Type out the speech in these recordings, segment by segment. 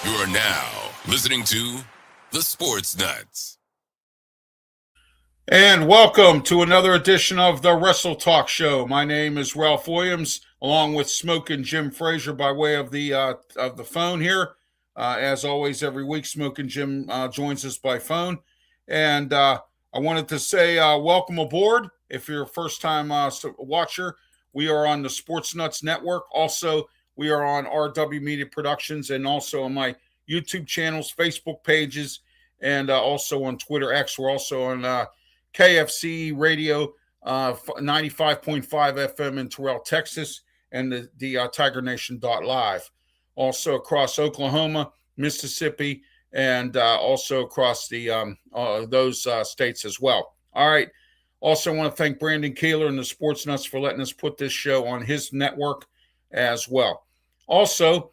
You are now listening to The Sports Nuts. And welcome to another edition of the Wrestletalk show. My name is Ralph Williams, along with Smokin Jim Frazier by way of the phone here. As always, every week, Smokin Jim joins us by phone. And I wanted to say welcome aboard. If you're a first-time watcher, we are on the Sports Nuts Network. Also, we are on RW Media Productions and also on my YouTube channels, Facebook pages, and also on Twitter X. We're also on KFC Radio, 95.5 FM in Terrell, Texas, and the TigerNation.live. Also across Oklahoma, Mississippi, and also across the those states as well. All right. Also, I want to thank Brandon Keeler and the Sports Nuts for letting us put this show on his network as well. Also,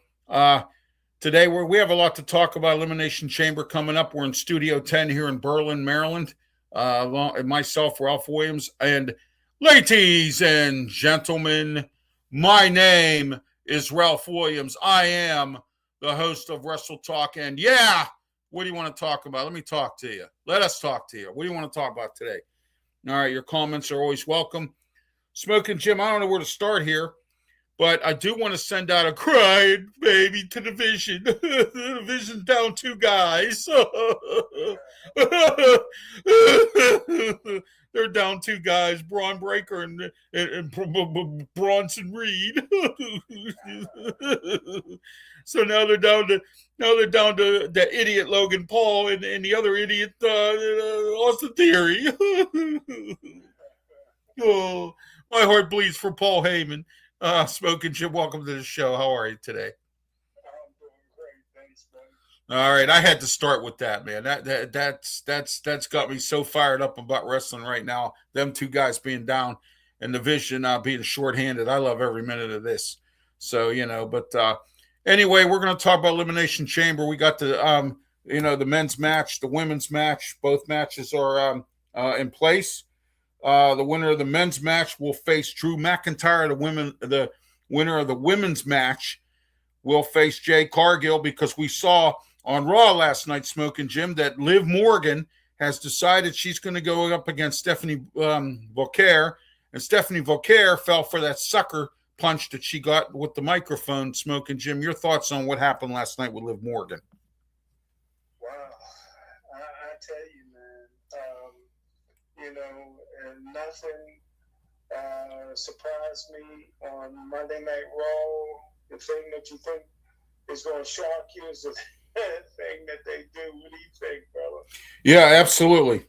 today we have a lot to talk about. Elimination Chamber coming up. We're in Studio 10 here in Berlin, Maryland. Myself, Ralph Williams, and ladies and gentlemen, my name is Ralph Williams. I am the host of Wrestletalk, and yeah, what do you want to talk about? Let me talk to you. Let us talk to you. What do you want to talk about today? All right, your comments are always welcome. Smokin Jim, I don't know where to start here, but I do want to send out a crying baby to the Vision. The Vision's down 2 guys. They're down 2 guys, Braun Breaker and Bronson Reed. So now they're down to the idiot Logan Paul and the other idiot Austin Theory. Oh, my heart bleeds for Paul Heyman. Smokin Jim, welcome to the show. How are you today? I'm doing great, thanks, man. All right, I had to start with that, man. That's got me so fired up about wrestling right now. Them 2 guys being down and the Vision being shorthanded. I love every minute of this. So, but anyway, we're going to talk about Elimination Chamber. We got the the men's match, the women's match. Both matches are in place. The winner of the men's match will face Drew McIntyre. The winner of the women's match will face Jay Cargill, because we saw on Raw last night, Smokin Jim, that Liv Morgan has decided she's going to go up against Stephanie Vauquer, and Stephanie Vauquer fell for that sucker punch that she got with the microphone. Smokin Jim, your thoughts on what happened last night with Liv Morgan? Wow, I tell you, man, and nothing surprised me on Monday Night Raw. The thing that you think is going to shock you is the thing that they do. What do you think, brother? Yeah, absolutely.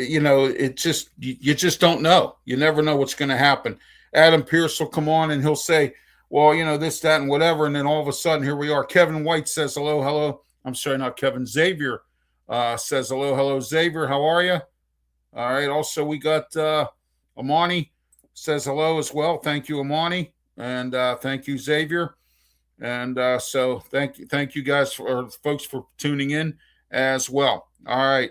It just, you just don't know. You never know what's going to happen. Adam Pearce will come on and he'll say, well, this, that, and whatever. And then all of a sudden, here we are. Kevin White says, hello. I'm sorry, not Kevin. Xavier says, hello, Xavier. How are you? All right. Also, we got Amani says hello as well. Thank you, Amani. And thank you, Xavier. And so thank you guys, folks, for tuning in as well. All right.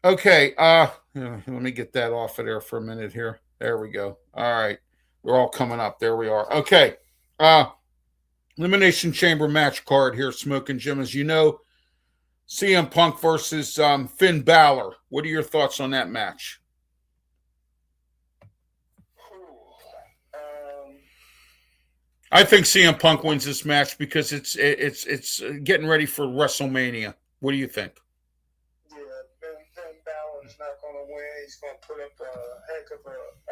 Okay. Let me get that off of there for a minute here. There we go. All right. They're all coming up. There we are. Okay. Elimination Chamber match card here, Smokin Jim. As you know, CM Punk versus Finn Balor. What are your thoughts on that match? I think CM Punk wins this match because it's getting ready for WrestleMania. What do you think? Yeah, Finn Balor's not going to win. He's going to put up a heck of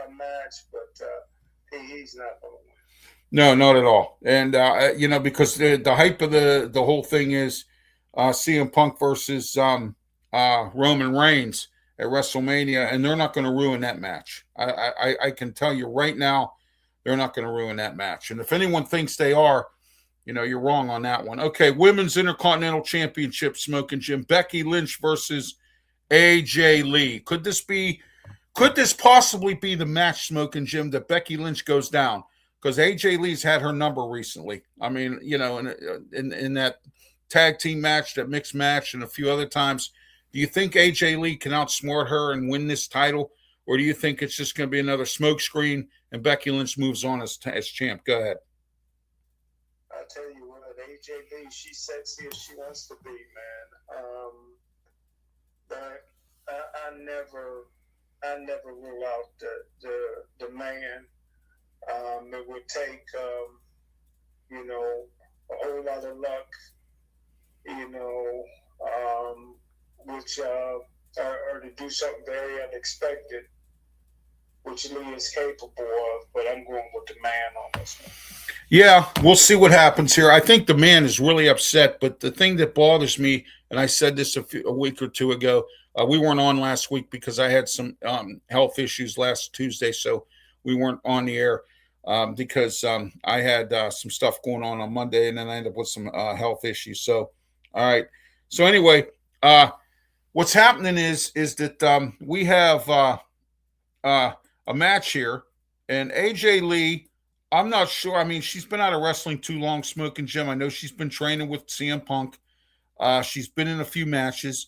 a match, but he's not going to win. No, not at all. And because the hype of the whole thing is CM Punk versus Roman Reigns at WrestleMania, and they're not going to ruin that match. I can tell you right now, they're not going to ruin that match. And if anyone thinks they are, you're wrong on that one. Okay, Women's Intercontinental Championship, Smokin Jim. Becky Lynch versus AJ Lee. Could this possibly be the match, Smokin Jim, that Becky Lynch goes down? Because AJ Lee's had her number recently. I mean, in that tag team match, that mixed match, and a few other times. Do you think AJ Lee can outsmart her and win this title? Or do you think it's just going to be another smokescreen and Becky Lynch moves on as champ? Go ahead. I'll tell you what, AJ AJ Lee, she's sexy as she wants to be, man. But I never rule out the man. It would take, a whole lot of luck, or to do something very unexpected, which Lee is capable of. But I'm going with the man on this one. Yeah, we'll see what happens here. I think the man is really upset, but the thing that bothers me, and I said this a week or two ago, we weren't on last week because I had some health issues last Tuesday, so we weren't on the air because I had some stuff going on Monday, and then I ended up with some health issues. So, all right. So anyway, what's happening is that we have a match here, and AJ Lee. I'm not sure. I mean, she's been out of wrestling too long, Smokin' Jim. I know she's been training with CM Punk. She's been in a few matches.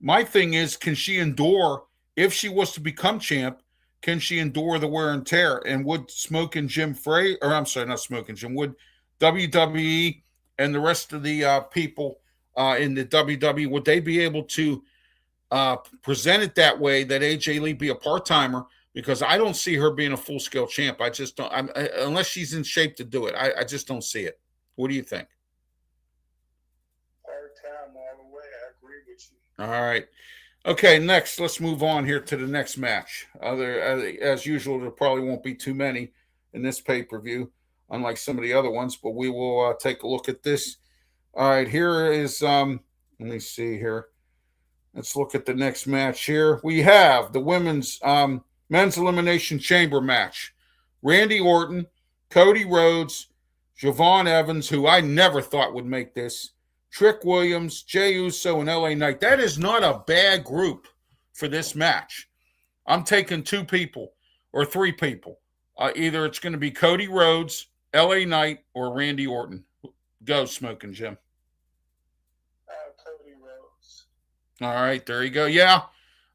My thing is, can she endure, if she was to become champ, can she endure the wear and tear? And would Smokin' Jim Frazier, or I'm sorry, not Smokin' Jim, would WWE and the rest of the people in the WWE, would they be able to present it that way, that AJ Lee be a part-timer? Because I don't see her being a full-scale champ. I just don't, unless she's in shape to do it. I just don't see it. What do you think? Part-time all the way. I agree with you. All right. Okay, next, let's move on here to the next match. As usual, there probably won't be too many in this pay-per-view, unlike some of the other ones, but we will take a look at this. All right, here is, let me see here. Let's look at the next match here. We have the women's men's elimination chamber match. Randy Orton, Cody Rhodes, Javon Evans, who I never thought would make this, Trick Williams, Jey Uso, and LA Knight. That is not a bad group for this match. I'm taking two people or three people. Either it's going to be Cody Rhodes, LA Knight, or Randy Orton. Go, Smokin' Jim. Cody Rhodes. All right, there you go. Yeah.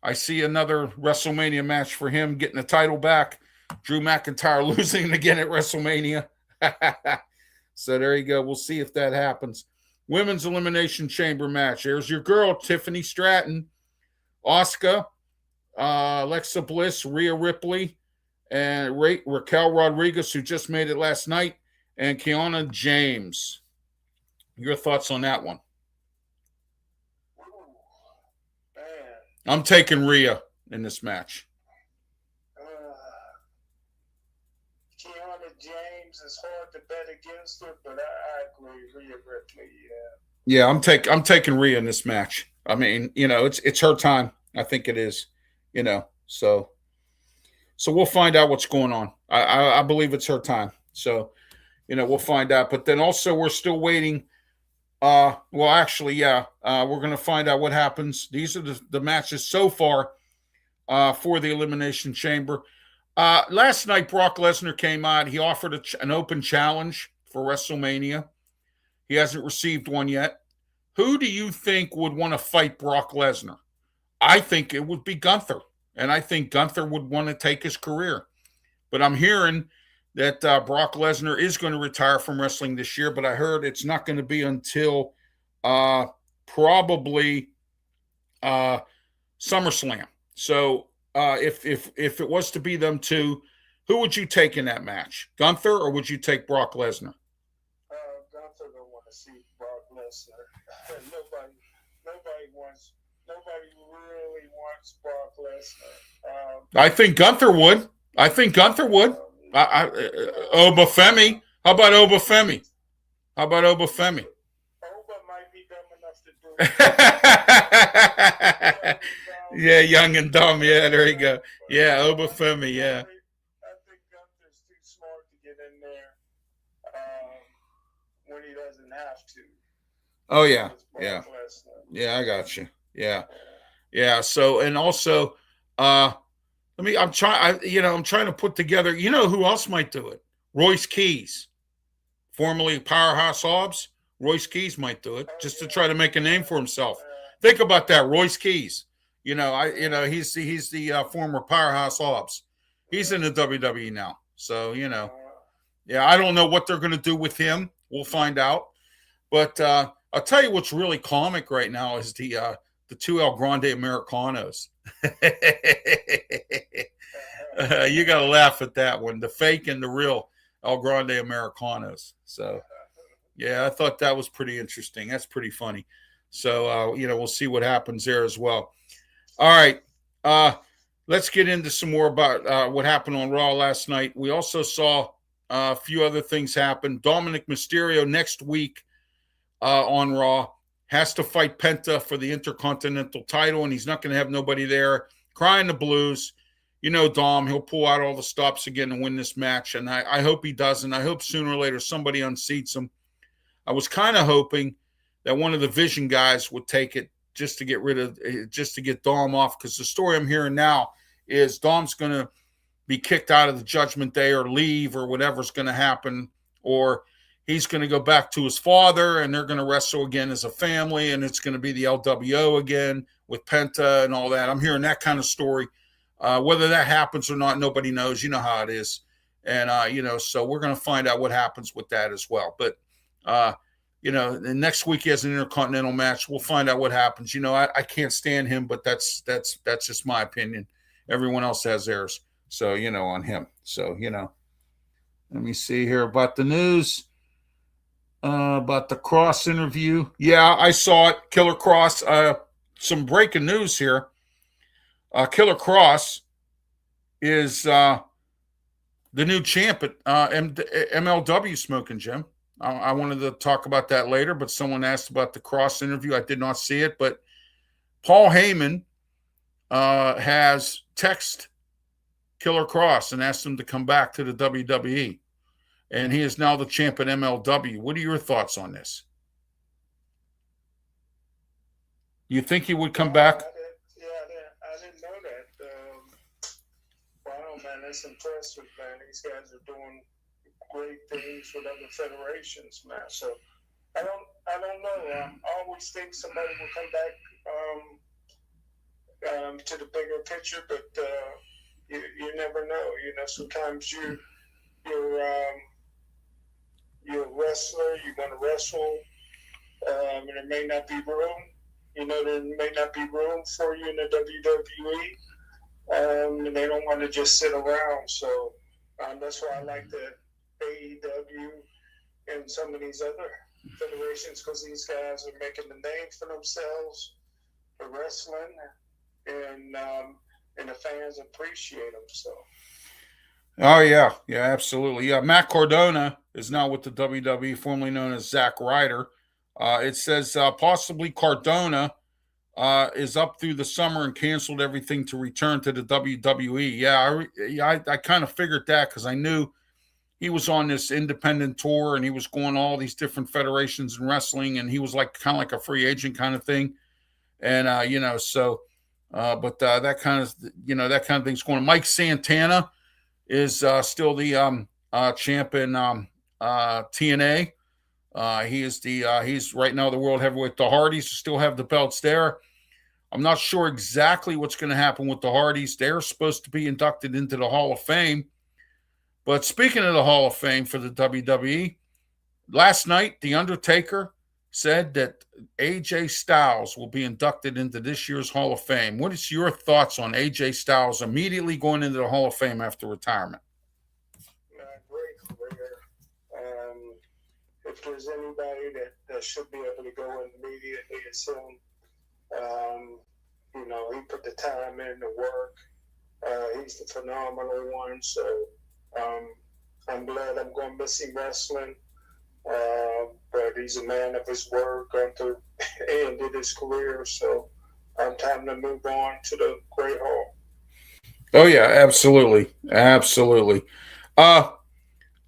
I see another WrestleMania match for him getting the title back. Drew McIntyre losing again at WrestleMania. So there you go. We'll see if that happens. Women's Elimination Chamber match. There's your girl, Tiffany Stratton, Asuka, Alexa Bliss, Rhea Ripley, and Raquel Rodriguez, who just made it last night, and Kiana James. Your thoughts on that one? I'm taking Rhea in this match. Kiana James is hard to bet against her, but I agree. Rhea Ripley, yeah. I'm taking Rhea in this match. I mean, it's her time. I think it is. So we'll find out what's going on. I believe it's her time. So, we'll find out. But then also we're still waiting. We're going to find out what happens. These are the matches so far for the Elimination Chamber. Last night, Brock Lesnar came out. He offered an open challenge for WrestleMania. He hasn't received one yet. Who do you think would want to fight Brock Lesnar? I think it would be Gunther, and I think Gunther would want to take his career. But I'm hearing that Brock Lesnar is going to retire from wrestling this year, but I heard it's not going to be until probably SummerSlam. So if it was to be them two, who would you take in that match? Gunther, or would you take Brock Lesnar? Gunther don't want to see Brock Lesnar. Nobody really wants Brock Lesnar. I think Gunther would. Obafemi. How about Obafemi? Oba might be dumb enough to do it. Yeah, young and dumb. Yeah, there you go. Yeah, Obafemi. Yeah. I think Gunther's too smart to get in there when he doesn't have to. Oh yeah, yeah, yeah. I got you. Yeah, yeah. So, and also, I'm trying to put together. You know who else might do it? Royce Keys, formerly Powerhouse Hobbs. Royce Keys might do it just to try to make a name for himself. Think about that, Royce Keys. He's the former Powerhouse Hobbs. He's in the WWE now. So, yeah, I don't know what they're going to do with him. We'll find out. But I'll tell you what's really comic right now is the two El Grande Americanos. You got to laugh at that one, the fake and the real El Grande Americanos. So, yeah, I thought that was pretty interesting. That's pretty funny. So, we'll see what happens there as well. All right. Let's get into some more about what happened on Raw last night. We also saw a few other things happen. Dominic Mysterio next week on Raw has to fight Penta for the Intercontinental title, and he's not going to have nobody there crying the blues. Dom, he'll pull out all the stops again and win this match, and I hope he does, and I hope sooner or later somebody unseats him. I was kind of hoping that one of the Vision guys would take it just to get Dom off, because the story I'm hearing now is Dom's going to be kicked out of the Judgment Day or leave or whatever's going to happen, or he's going to go back to his father and they're going to wrestle again as a family, and it's going to be the LWO again with Penta and all that. I'm hearing that kind of story. Whether that happens or not, nobody knows. You know how it is. And, so we're going to find out what happens with that as well. But, next week he has an Intercontinental match. We'll find out what happens. I can't stand him, but that's just my opinion. Everyone else has theirs. So, on him. So, let me see here about the news. About the Cross interview. Yeah, I saw it. Killer Cross. Some breaking news here. Killer Cross is the new champ at MLW, Smokin' Jim. I wanted to talk about that later, but someone asked about the Cross interview. I did not see it, but Paul Heyman has texted Killer Cross and asked him to come back to the WWE. And he is now the champ at MLW. What are your thoughts on this? You think he would come back? I didn't know that. Wow, man, that's impressive, man. These guys are doing great things with other federations, man. So I don't know. I always think somebody will come back to the bigger picture, but you never know. Sometimes you're a wrestler. You want to wrestle, and there may not be room. There may not be room for you in the WWE, and they don't want to just sit around. So that's why I like the AEW and some of these other federations, because these guys are making the name for themselves for wrestling, and the fans appreciate them. So. Oh, yeah, absolutely. Yeah, Matt Cardona is now with the WWE, formerly known as Zack Ryder. It says possibly Cardona is up through the summer and canceled everything to return to the WWE. Yeah, I kind of figured that, because I knew he was on this independent tour and he was going to all these different federations in wrestling, and he was kind of like a free agent kind of thing. And, but that kind of thing's going on. Mike Santana is still the champ in TNA. He's right now the world heavyweight. The Hardys still have the belts there. I'm not sure exactly what's going to happen with the Hardys. They're supposed to be inducted into the Hall of Fame. But speaking of the Hall of Fame for the WWE, last night The Undertaker said that AJ Styles will be inducted into this year's Hall of Fame. What is your thoughts on AJ Styles immediately going into the Hall of Fame after retirement? Great career. If there's anybody that should be able to go in immediately, it's him. He put the time in, the work. He's the phenomenal one. So I'm glad I'm going to miss him wrestling. But he's a man of his word, gone through ended his career. So time to move on to the Great Hall. Oh yeah, absolutely.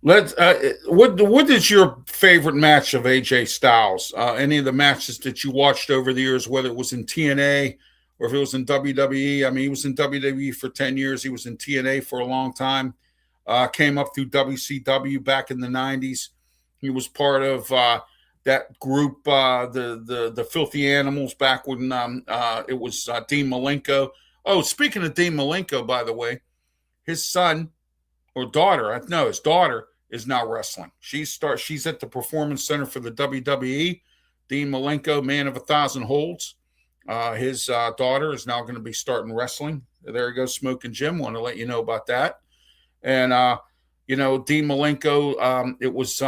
What is your favorite match of AJ Styles? Any of the matches that you watched over the years, whether it was in TNA or if it was in WWE? I mean, he was in WWE for 10 years. He was in TNA for a long time. Came up through WCW back in the 90s. He was part of that group, the Filthy Animals, back when it was Dean Malenko. Oh, speaking of Dean Malenko, by the way, his daughter is now wrestling. She's at the Performance Center for the WWE. Dean Malenko, man of 1,000 holds. His daughter is now going to be starting wrestling. There you go, Smokin' Jim. Want to let you know about that. And Dean Malenko. It was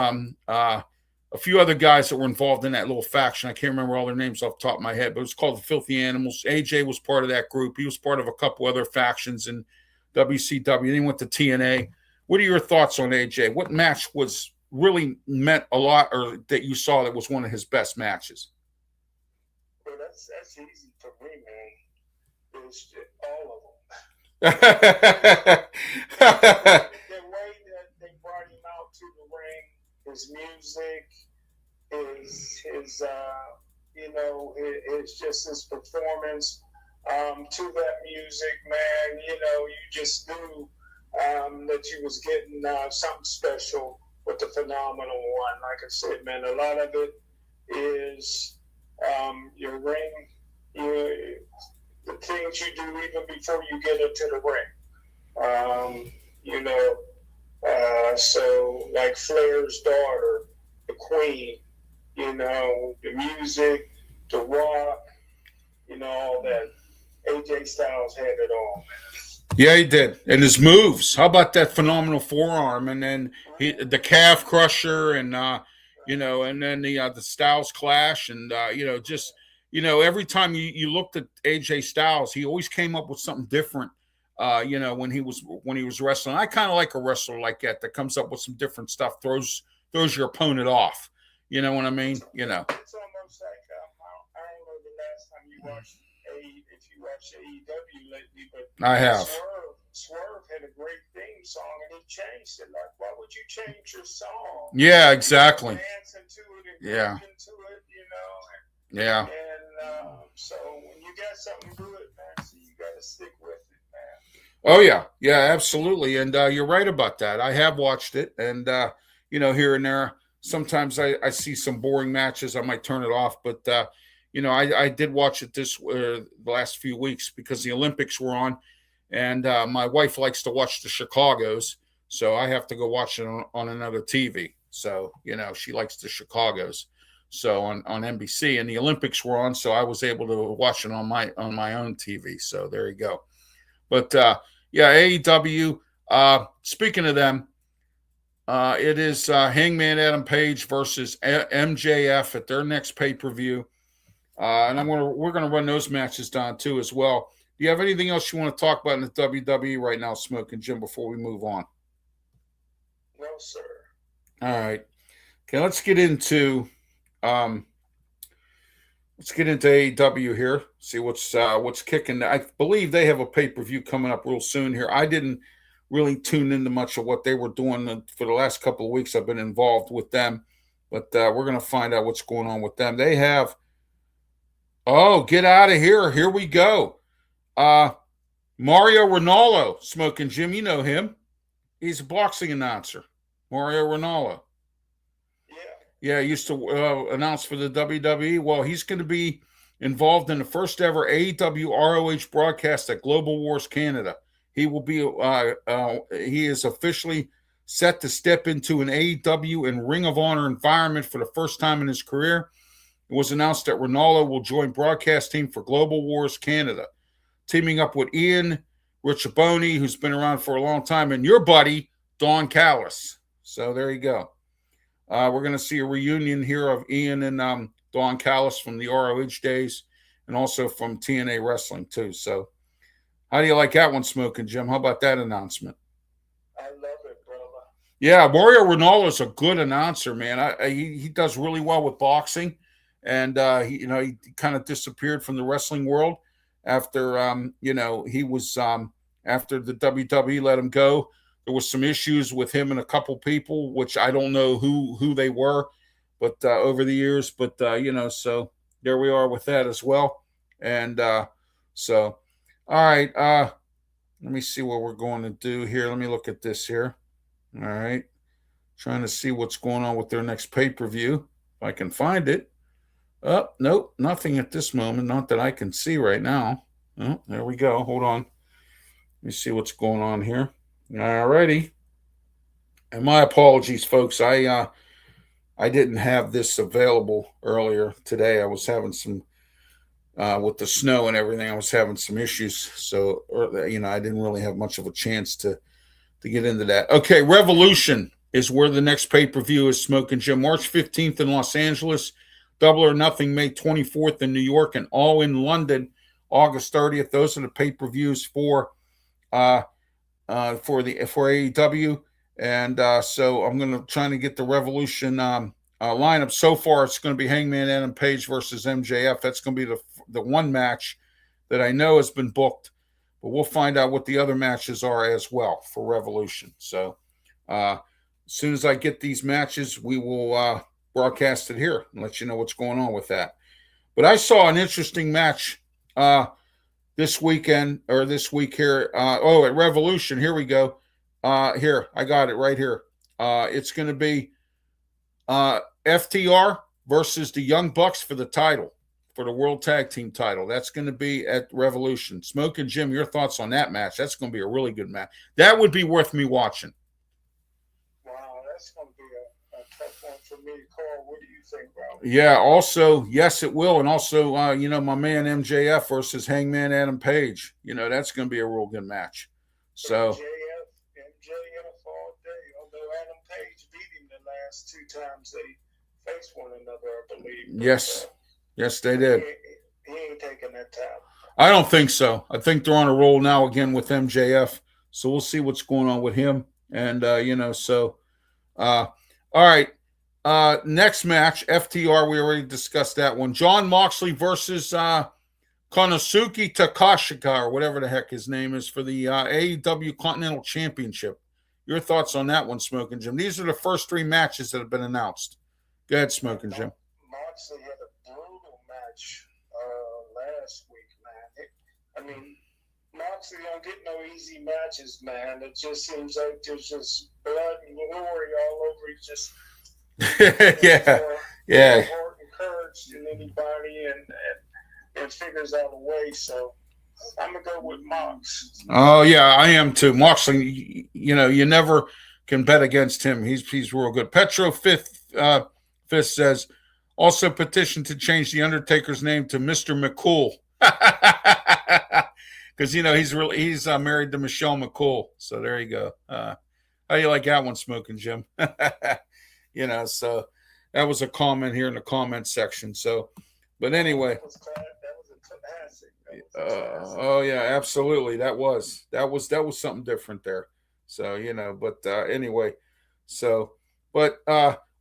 a few other guys that were involved in that little faction. I can't remember all their names off the top of my head, but it was called the Filthy Animals. AJ was part of that group. He was part of a couple other factions in WCW. Then he went to TNA. What are your thoughts on AJ? What match was really meant a lot, or that you saw that was one of his best matches? Well, that's easy for me, man. It's all of them. The way that they brought him out to the ring, his music, his it's just his performance to that music, man. You just knew that you was getting something special with the Phenomenal One. Like I said, man, a lot of it is your ring, the things you do even before you get into the ring. So like Flair's daughter, the Queen, the music, the rock, all that. AJ Styles had it all, man. Yeah, he did. And his moves. How about that phenomenal forearm, and then the calf crusher, and and then the Styles Clash, and every time you looked at AJ Styles, he always came up with something different. When he was wrestling. I kind of like a wrestler like that comes up with some different stuff, throws your opponent off. You know what I mean? It's almost like I don't know the last time you watched AEW lately, but I have. Swerve had a great theme song, and he changed it. Like, why would you change your song? Yeah, exactly. Dance into it and yeah. Into it, Yeah. And so when you got something good, man, so you got to stick with it, man. Oh yeah, absolutely, and you're right about that. I have watched it, and here and there, sometimes I see some boring matches. I might turn it off, but I did watch it the last few weeks because the Olympics were on, and my wife likes to watch the Chicagos, so I have to go watch it on another TV. So she likes the Chicagos, so on NBC, and the Olympics were on, so I was able to watch it on my own TV. So there you go. But AEW. Speaking of them, it is Hangman Adam Page versus MJF at their next pay-per-view, and we're gonna run those matches down too as well. Do you have anything else you want to talk about in the WWE right now, Smokin' Jim? Before we move on. No, sir. All right. Okay, let's get into AEW here. See what's kicking. I believe they have a pay-per-view coming up real soon here. I didn't really tune into much of what they were doing for the last couple of weeks. I've been involved with them, but we're going to find out what's going on with them. They have. Oh, get out of here! Here we go. Mario Ranallo, Smokin' Jim. You know him. He's a boxing announcer. Mario Ranallo. Yeah, he used to announce for the WWE. Well, he's going to be involved in the first ever AEW ROH broadcast at Global Wars Canada. He will be. He is officially set to step into an AEW and Ring of Honor environment for the first time in his career. It was announced that Ranallo will join broadcast team for Global Wars Canada, teaming up with Ian Riccoboni, who's been around for a long time, and your buddy Don Callis. So there you go. We're going to see a reunion here of Ian and Don Callis from the ROH days, and also from TNA Wrestling too. So, how do you like that one, Smokin' Jim? How about that announcement? I love it, brother. Yeah, Mario Ranallo is a good announcer, man. He does really well with boxing, and he kind of disappeared from the wrestling world after he was after the WWE let him go. There was some issues with him and a couple people, which I don't know who they were, but over the years. But so there we are with that as well. And so, all right. Let me see what we're going to do here. Let me look at this here. All right, trying to see what's going on with their next pay-per-view. If I can find it. Nope, nothing at this moment. Not that I can see right now. Oh, there we go. Hold on. Let me see what's going on here. All righty. And my apologies, folks. I didn't have this available earlier today. I was having some with the snow and everything. I was having some issues, so I didn't really have much of a chance to get into that. Okay, Revolution is where the next pay per view is. Smokin' Jim, March 15th in Los Angeles, Double or Nothing May 24th in New York, and All in London August 30th. Those are the pay per views for AEW. And so I'm going to try to get the Revolution lineup. So far, it's going to be Hangman Adam Page versus MJF. That's going to be the one match that I know has been booked, but we'll find out what the other matches are as well for Revolution. So as soon as I get these matches, we will broadcast it here and let you know what's going on with that. But I saw an interesting match this week here. At Revolution. Here we go. Here, I got it right here. It's going to be FTR versus the Young Bucks for the title, for the World Tag Team title. That's going to be at Revolution. Smokin' Jim, your thoughts on that match? That's going to be a really good match. That would be worth me watching. Wow, that's going to be a tough one for me to call. What do you think, Ralph? Yeah, also, yes, it will. And also, my man MJF versus Hangman Adam Page. That's going to be a real good match. So MJF all day, although Adam Page beat him the last two times they faced one another, I believe. Yes, they did. He ain't taking that time. I don't think so. I think they're on a roll now again with MJF. So we'll see what's going on with him. And, all right. Next match, FTR, we already discussed that one. Jon Moxley versus Konosuke Takashita, or whatever the heck his name is, for the AEW Continental Championship. Your thoughts on that one, Smokin' Jim? These are the first three matches that have been announced. Go ahead, Smokin' Jim. Moxley had a brutal match last week, man. Moxley don't get no easy matches, man. It just seems like there's just blood and glory all over. He just yeah. More encouraged than anybody, and figures out a way. So I'm gonna go with Mox. Oh yeah, I am too. Moxley, you never can bet against him. He's real good. Petro Fifth says also petition to change the Undertaker's name to Mr. McCool. Because he's married to Michelle McCool. So there you go. How do you like that one, Smokin' Jim? So that was a comment here in the comment section. So, but anyway. That was a classic. Oh yeah, absolutely. That was something different there. So but anyway. So, but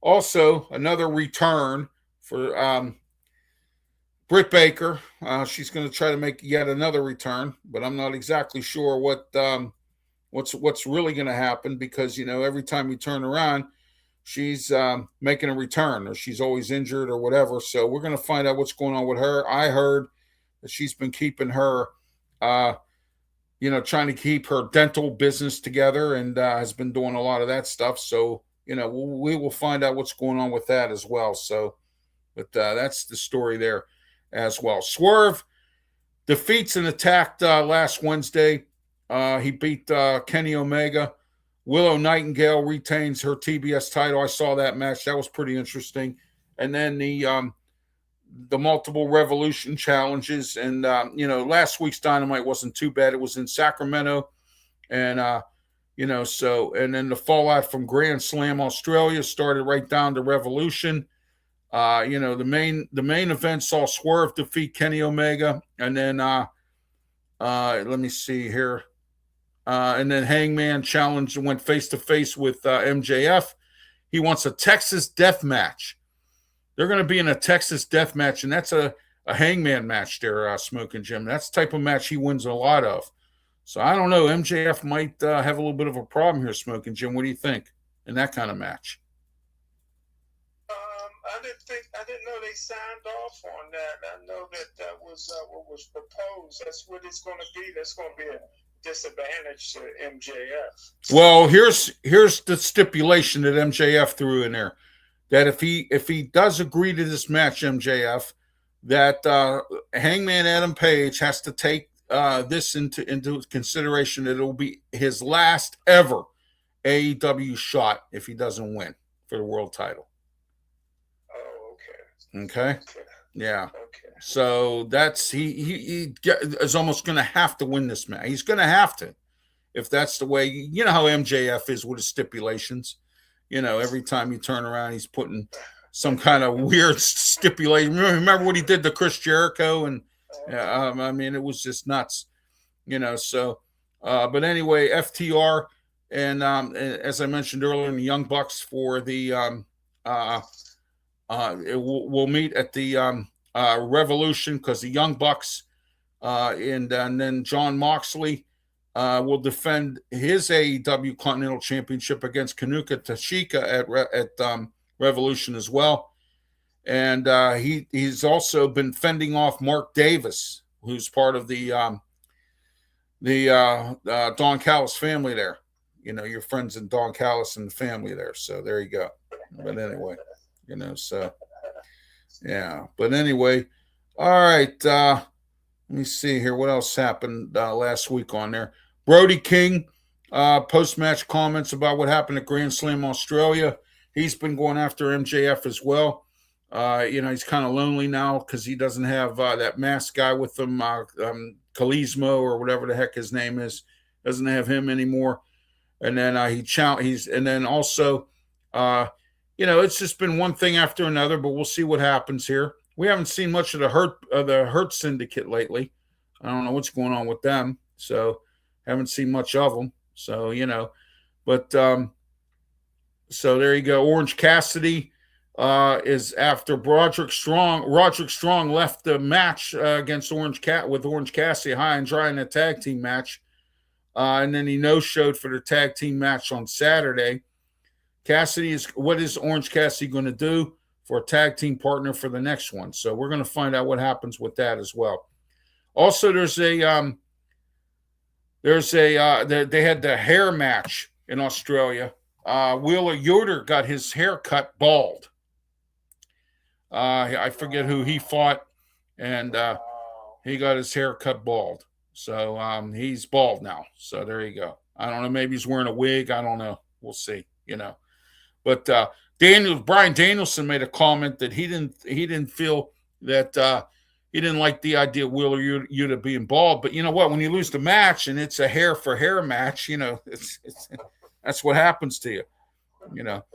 also another return for Britt Baker. She's going to try to make yet another return, but I'm not exactly sure what's really going to happen, because every time we turn around, she's making a return, or she's always injured or whatever. So we're going to find out what's going on with her. I heard that she's been keeping her, trying to keep her dental business together, and has been doing a lot of that stuff. So we will find out what's going on with that as well. So, but that's the story there as well. Swerve defeats and attacked last Wednesday. He beat Kenny Omega. Willow Nightingale retains her TBS title. I saw that match. That was pretty interesting. And then the multiple Revolution challenges. And, last week's Dynamite wasn't too bad. It was in Sacramento. And, and then the fallout from Grand Slam Australia started right down to Revolution. The main event saw Swerve defeat Kenny Omega. And then, let me see here. And then Hangman challenged and went face-to-face with MJF. He wants a Texas death match. They're going to be in a Texas death match, and that's a Hangman match there, Smokin' Jim. That's the type of match he wins a lot of. So I don't know. MJF might have a little bit of a problem here, Smokin' Jim. What do you think in that kind of match? I didn't know they signed off on that. I know that was what was proposed. That's what it's going to be. That's going to be a disadvantage to MJF. Well, here's the stipulation that MJF threw in there, that if he does agree to this match, MJF, that Hangman Adam Page has to take this into consideration, that it will be his last ever AEW shot if he doesn't win for the world title. Oh, okay. Okay. Okay. Yeah. Okay. So that's he is almost going to have to win this match. He's going to have to, if that's the way. You know how MJF is with his stipulations. You know, every time you turn around, he's putting some kind of weird stipulation. Remember what he did to Chris Jericho, and I mean, it was just nuts. You know, so. But anyway, FTR and as I mentioned earlier, the Young Bucks for the we'll meet at the Revolution, because the Young Bucks and then John Moxley will defend his AEW Continental Championship against Kanuka Tashika at Revolution as well. And he's also been fending off Mark Davis, who's part of the Don Callis family there. You know, your friends in Don Callis and the family there. So there you go. But anyway, you know, so yeah. But anyway, all right. Let me see here. What else happened last week on there? Brody King, post-match comments about what happened at Grand Slam Australia. He's been going after MJF as well. You know, he's kind of lonely now because he doesn't have that masked guy with him, Kalismo or whatever the heck his name is. Doesn't have him anymore. And then and then also, you know, it's just been one thing after another. But we'll see what happens here. We haven't seen much of the Hurt Syndicate lately. I don't know what's going on with them. So haven't seen much of them. So, you know, but so there you go. Orange Cassidy is after Roderick Strong. Roderick Strong left the match against Orange Cassidy high and dry in a tag team match. And then he no-showed for the tag team match on Saturday. What is Orange Cassidy going to do for a tag team partner for the next one? So we're going to find out what happens with that as well. Also, they had the hair match in Australia. Wheeler Yoder got his hair cut bald. I forget who he fought, and he got his hair cut bald. So he's bald now. So there you go. I don't know. Maybe he's wearing a wig. I don't know. We'll see. You know. But Bryan Danielson made a comment that he didn't feel that he didn't like the idea of Wheeler Yuta being bald. But you know what? When you lose the match and it's a hair for hair match, you know, that's what happens to you. You know.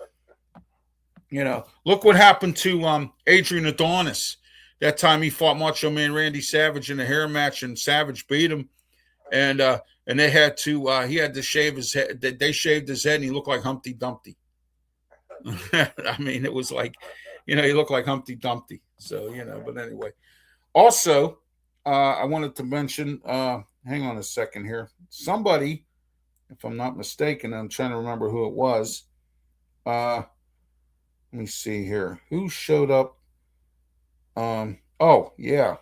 Look what happened to Adrian Adonis. That time he fought Macho Man Randy Savage in a hair match, and Savage beat him. And they had to he had to shave his head. They shaved his head, and he looked like Humpty Dumpty. I mean, it was like, you know, he looked like Humpty Dumpty. So, you know, but anyway. Also, I wanted to mention, hang on a second here. Somebody, if I'm not mistaken, I'm trying to remember who it was. Let me see here. Who showed up? Oh, yeah.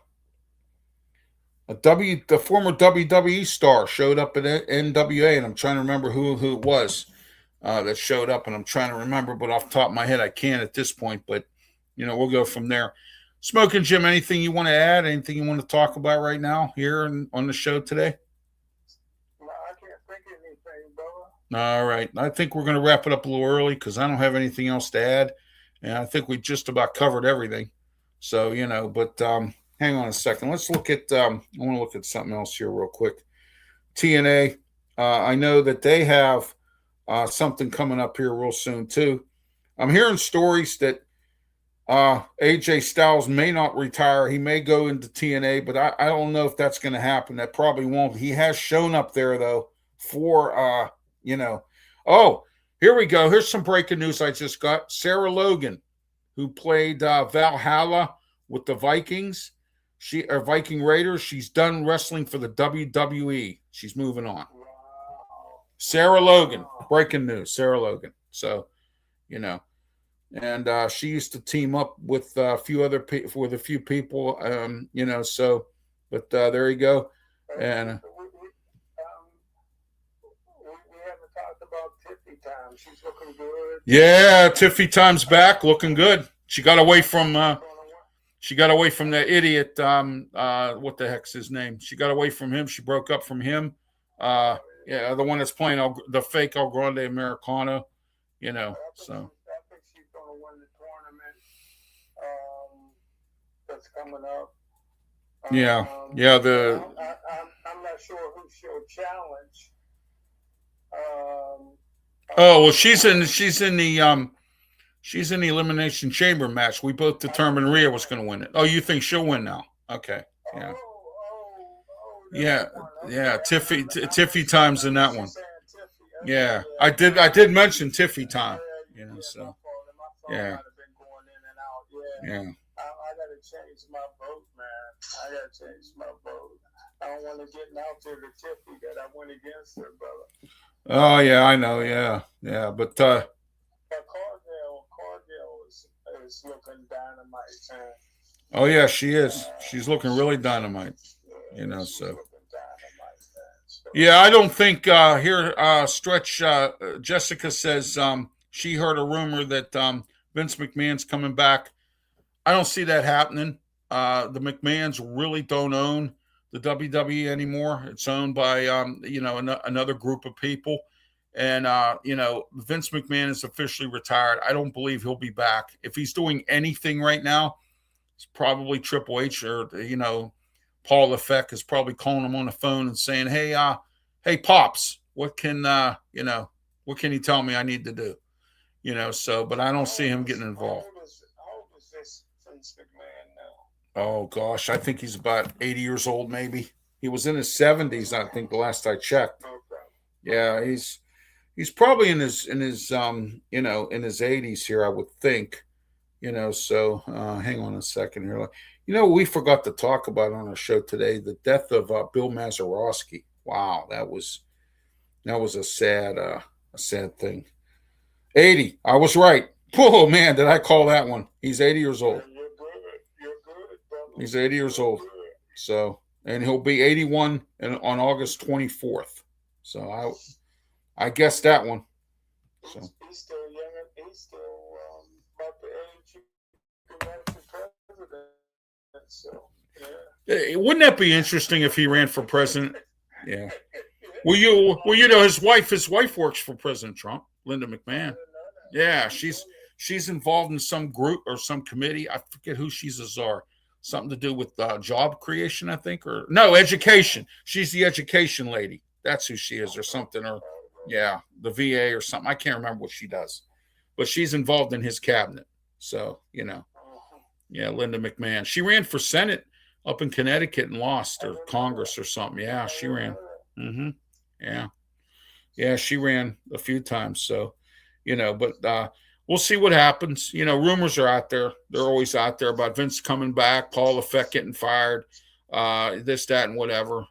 The former WWE star showed up at NWA, and I'm trying to remember who it was that showed up, and I'm trying to remember, but off the top of my head, I can't at this point, but, you know, we'll go from there. Smokin' Jim, anything you want to add? Anything you want to talk about right now here on the show today? No, I can't think of anything, brother. All right. I think we're going to wrap it up a little early because I don't have anything else to add, and I think we just about covered everything. So, you know, but hang on a second. Let's look at I want to look at something else here real quick. TNA, I know that they have something coming up here real soon, too. I'm hearing stories that AJ Styles may not retire. He may go into TNA, but I don't know if that's going to happen. That probably won't. He has shown up there, though, for, you know. Oh, here we go. Here's some breaking news I just got. Sarah Logan, who played Valhalla with the Vikings, Viking Raiders. She's done wrestling for the WWE. She's moving on. Sarah Logan, breaking news. Sarah Logan. So, you know, and she used to team up with a few other with a few people. You know, so, but there you go. And we haven't talked about Tiffy Time. She's looking good. Yeah, Tiffy Time's back, looking good. She got away from that idiot. What the heck's his name? She got away from him. She broke up from him. Yeah, the one that's playing the fake El Grande Americano. So. I think she's going to win the tournament that's coming up. Yeah. I'm not sure who she'll challenge. Oh well, she's in the Elimination Chamber match. We both determined Rhea was going to win it. Oh, you think she'll win now? Okay. Yeah. Yeah. Tiffy time's in that one. Yeah, I did mention Tiffy time. So yeah. Yeah. I gotta change my vote, man. I don't want to get out to the Tiffy that I went against her, brother. Oh yeah, I know. Yeah, but Cardell is looking dynamite, man. Oh yeah, she is. She's looking really dynamite. So. Yeah, I don't think here. Stretch. Jessica says she heard a rumor that Vince McMahon's coming back. I don't see that happening. The McMahons really don't own the WWE anymore. It's owned by another group of people, and Vince McMahon is officially retired. I don't believe he'll be back. If he's doing anything right now, it's probably Triple H or Paul Lefebvre is probably calling him on the phone and saying, "Hey, Pops, what can you tell me I need to do?" So, but I don't see him getting involved. How old is this Vince McMahon now? Oh gosh, I think he's about 80 years old, maybe. He was in his 70s, I think, the last I checked. Yeah, he's probably in his 80s here, I would think. So hang on a second here. We forgot to talk about on our show today the death of Bill Mazeroski. Wow, that was a sad thing. 80, I was right. Oh man, did I call that one? He's 80 years old. You're good, brother. He's 80 years old. So, and he'll be 81 on August 24th. So I guessed that one. So he's still young. He's still about the age you can run for president. So yeah. Wouldn't that be interesting if he ran for president? Yeah. Well, his wife works for President Trump, Linda McMahon. Yeah, she's involved in some group or some committee. I forget who she's a czar. Something to do with job creation, I think, or no, education. She's the education lady. That's who she is, or something, or yeah, the VA or something. I can't remember what she does, but she's involved in his cabinet. So yeah, Linda McMahon. She ran for Senate up in Connecticut and lost, or Congress or something. Yeah, she ran. Yeah, she ran a few times. So, but we'll see what happens. Rumors are out there. They're always out there about Vince coming back, Paul Lefebvre getting fired, this, that, and whatever.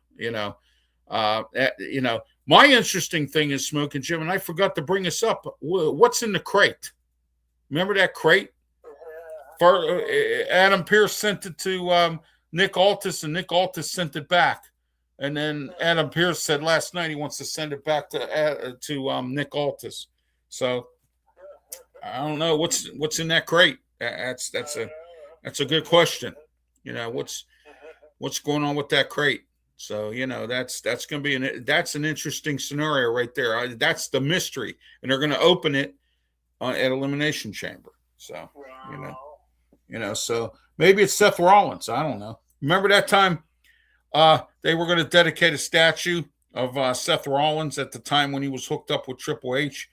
My interesting thing is Smokin' Jim, and I forgot to bring this up. What's in the crate? Remember that crate? Adam Pearce sent it to Nick Aldis, and Nick Aldis sent it back. And then Adam Pearce said last night he wants to send it back to Nick Aldis. So I don't know what's in that crate. That's a good question. What's going on with that crate? So that's going to be that's an interesting scenario right there. That's the mystery, and they're going to open it at Elimination Chamber. So so maybe it's Seth Rollins. I don't know. Remember that time? They were going to dedicate a statue of Seth Rollins at the time when he was hooked up with Triple H.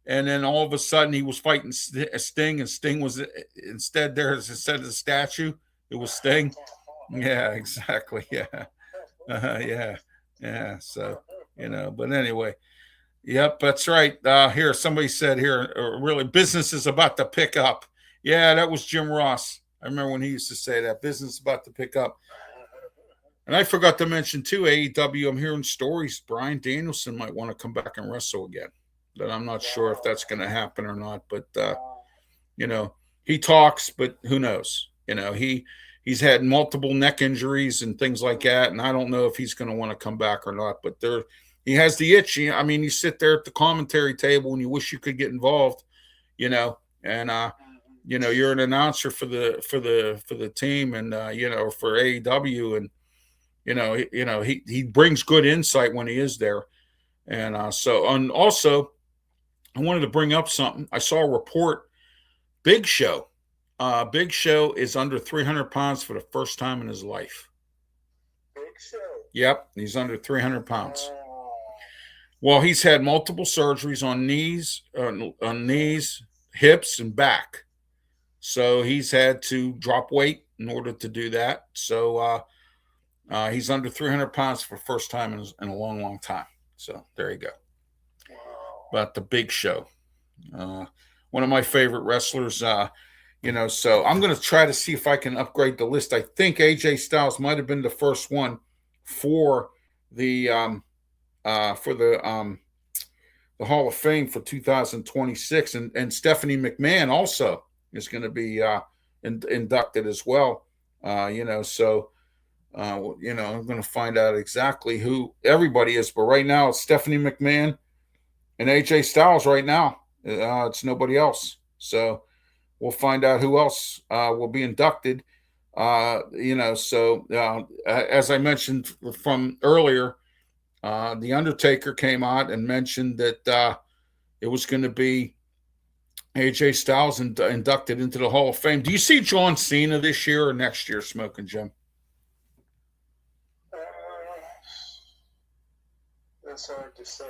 And then all of a sudden he was fighting Sting, and Sting was instead there instead of the statue. It was Sting. Yeah, exactly. Yeah. Yeah. So, but anyway, yep, that's right. Here, somebody said here, really, business is about to pick up. Yeah, that was Jim Ross. I remember when he used to say that, business is about to pick up. And I forgot to mention, too, AEW, I'm hearing stories. Bryan Danielson might want to come back and wrestle again. But I'm not sure if that's going to happen or not. But, he talks, but who knows? He's had multiple neck injuries and things like that. And I don't know if he's going to want to come back or not. But he has the itch. You sit there at the commentary table and you wish you could get involved, and you're an announcer for the team and, for AEW. And, he brings good insight when he is there. And also, I wanted to bring up something. I saw a report. Big Show. Big Show is under 300 pounds for the first time in his life. Big Show. Yep, he's under 300 pounds. Well, he's had multiple surgeries on knees, hips, and back. So he's had to drop weight in order to do that. So he's under 300 pounds for the first time in a long, long time. So there you go. Wow. About the Big Show. One of my favorite wrestlers. So I'm going to try to see if I can upgrade the list. I think AJ Styles might have been the first one for the Hall of Fame for 2026, and Stephanie McMahon also is going to be inducted as well. I'm going to find out exactly who everybody is, but right now it's Stephanie McMahon and AJ Styles. Right now, it's nobody else. So we'll find out who else will be inducted. As I mentioned from earlier. The Undertaker came out and mentioned that it was going to be AJ Styles inducted into the Hall of Fame. Do you see John Cena this year or next year, Smokin' Jim? That's hard to say.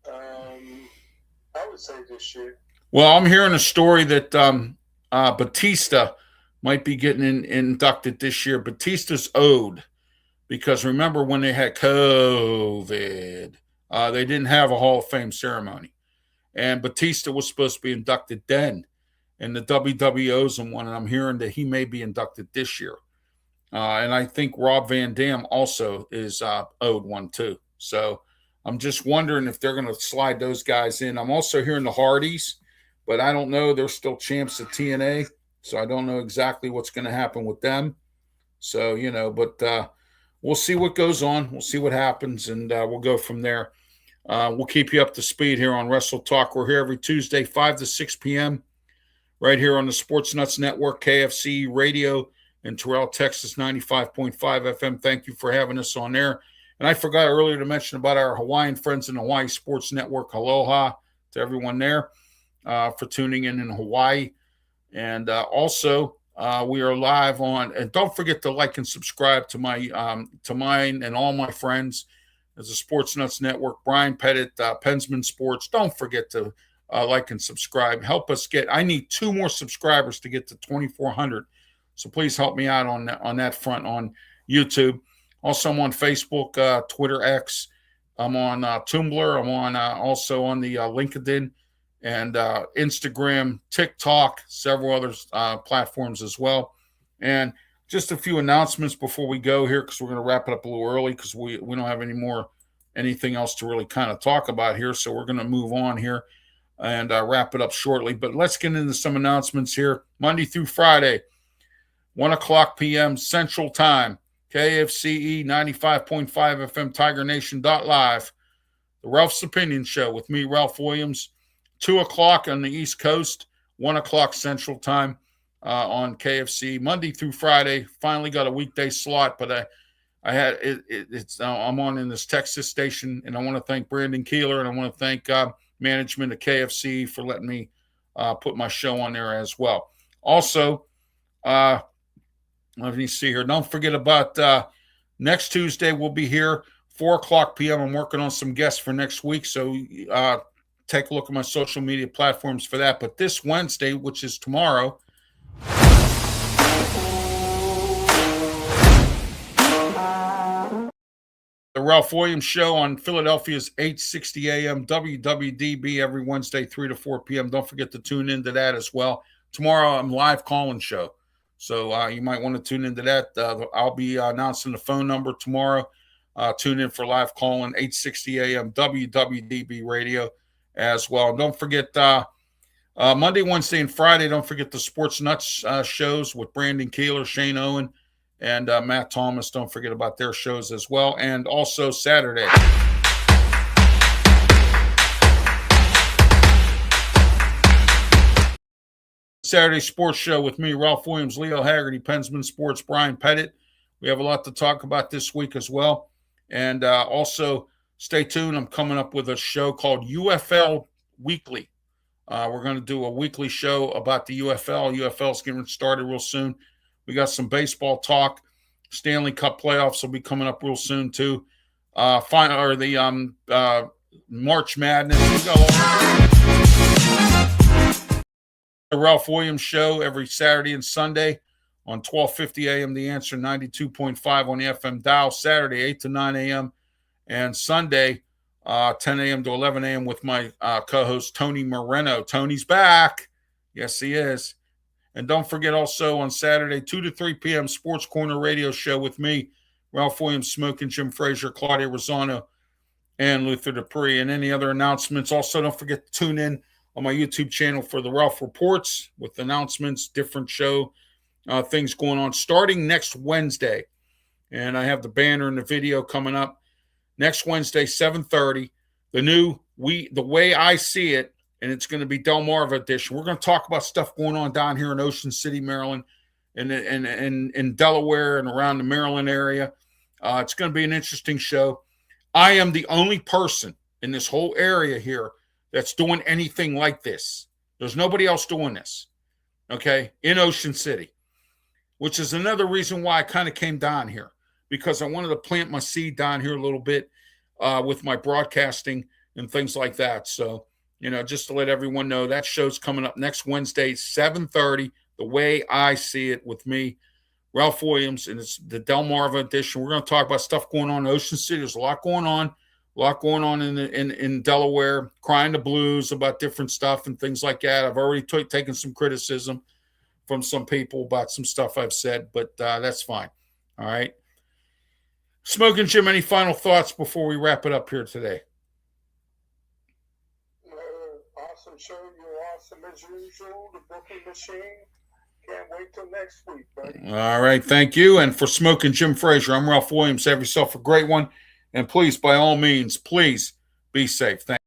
I would say this year. Well, I'm hearing a story that Batista might be getting inducted this year. Batista's owed. Because remember when they had COVID, they didn't have a Hall of Fame ceremony. And Batista was supposed to be inducted then. And the WWE owes him one. And I'm hearing that he may be inducted this year. And I think Rob Van Dam also is owed one too. So I'm just wondering if they're going to slide those guys in. I'm also hearing the Hardys, but I don't know. They're still champs at TNA. So I don't know exactly what's going to happen with them. So, we'll see what goes on. We'll see what happens, and we'll go from there. We'll keep you up to speed here on Wrestletalk. We're here every Tuesday, 5 to 6 p.m., right here on the Sports Nuts Network, KFC Radio in Terrell, Texas, 95.5 FM. Thank you for having us on there. And I forgot earlier to mention about our Hawaiian friends in the Hawaii Sports Network. Aloha to everyone there for tuning in Hawaii. And also, we are live on, and don't forget to like and subscribe to mine and all my friends as a Sports Nuts Network. Brian Pettit, Pensman Sports. Don't forget to like and subscribe. Help us I need 2 more subscribers to get to 2,400. So please help me out on that front on YouTube. Also, I'm on Facebook, Twitter, X. I'm on Tumblr. I'm on also on the LinkedIn and Instagram, TikTok, several other platforms as well. And just a few announcements before we go here, because we're going to wrap it up a little early because we don't have anything else to really kind of talk about here. So we're going to move on here and wrap it up shortly. But let's get into some announcements here. Monday through Friday, 1 o'clock p.m. Central Time, KFCE 95.5 FM, TigerNation.live, the Ralph's Opinion Show with me, Ralph Williams. 2 o'clock on the East Coast, 1 o'clock Central Time on KFC. Monday through Friday, finally got a weekday slot, but I'm on in this Texas station, and I want to thank Brandon Keeler, and I want to thank management of KFC for letting me put my show on there as well. Also, let me see here. Don't forget about next Tuesday. We'll be here, 4 o'clock p.m. I'm working on some guests for next week, so take a look at my social media platforms for that. But this Wednesday, which is tomorrow, the Ralph Williams Show on Philadelphia's 860 AM WWDB every Wednesday, 3 to 4 p.m. Don't forget to tune into that as well. Tomorrow, I'm live calling show. So you might want to tune into that. I'll be announcing the phone number tomorrow. Tune in for live calling, 860 AM WWDB radio as well. And don't forget Monday, Wednesday, and Friday, don't forget the Sports Nuts shows with Brandon Keeler, Shane Owen, and Matt Thomas. Don't forget about their shows as well. And also Saturday, Saturday Sports Show with me, Ralph Williams, Leo Haggerty, Pensman Sports, Brian Pettit. We have a lot to talk about this week as well. And also stay tuned. I'm coming up with a show called UFL Weekly. We're going to do a weekly show about the UFL. UFL's getting started real soon. We got some baseball talk. Stanley Cup playoffs will be coming up real soon too. The March Madness. We got the Ralph Williams Show every Saturday and Sunday on 12:50 a.m. The Answer 92.5 on the FM dial. Saturday 8 to 9 a.m. and Sunday 10 a.m. to 11 a.m. with my co-host Tony Moreno. Tony's back. Yes, he is. And don't forget also on Saturday 2 to 3 p.m. Sports Corner Radio Show with me, Ralph Williams, Smokin, Jim Frazier, Claudia Rosano, and Luther Dupree. And any other announcements. Also, don't forget to tune in on my YouTube channel for the Ralph Reports with announcements, different show things going on starting next Wednesday. And I have the banner and the video coming up. Next Wednesday, 7:30, the way I see it, and it's going to be Delmarva edition. We're going to talk about stuff going on down here in Ocean City, Maryland, and in Delaware and around the Maryland area. It's going to be an interesting show. I am the only person in this whole area here that's doing anything like this. There's nobody else doing this, okay, in Ocean City, which is another reason why I kind of came down here. Because I wanted to plant my seed down here a little bit with my broadcasting and things like that. So, just to let everyone know, that show's coming up next Wednesday, 7:30, the way I see it with me, Ralph Williams, and it's the Delmarva edition. We're going to talk about stuff going on in Ocean City. There's a lot going on in Delaware, crying the blues about different stuff and things like that. I've already taken some criticism from some people about some stuff I've said, but that's fine. All right. Smokin, Jim, any final thoughts before we wrap it up here today? Awesome show. You're awesome as usual. The booking machine. Can't wait till next week, buddy. All right. Thank you. And for Smokin, Jim Frazier, I'm Ralph Williams. Have yourself a great one. And please, by all means, please be safe. Thank you.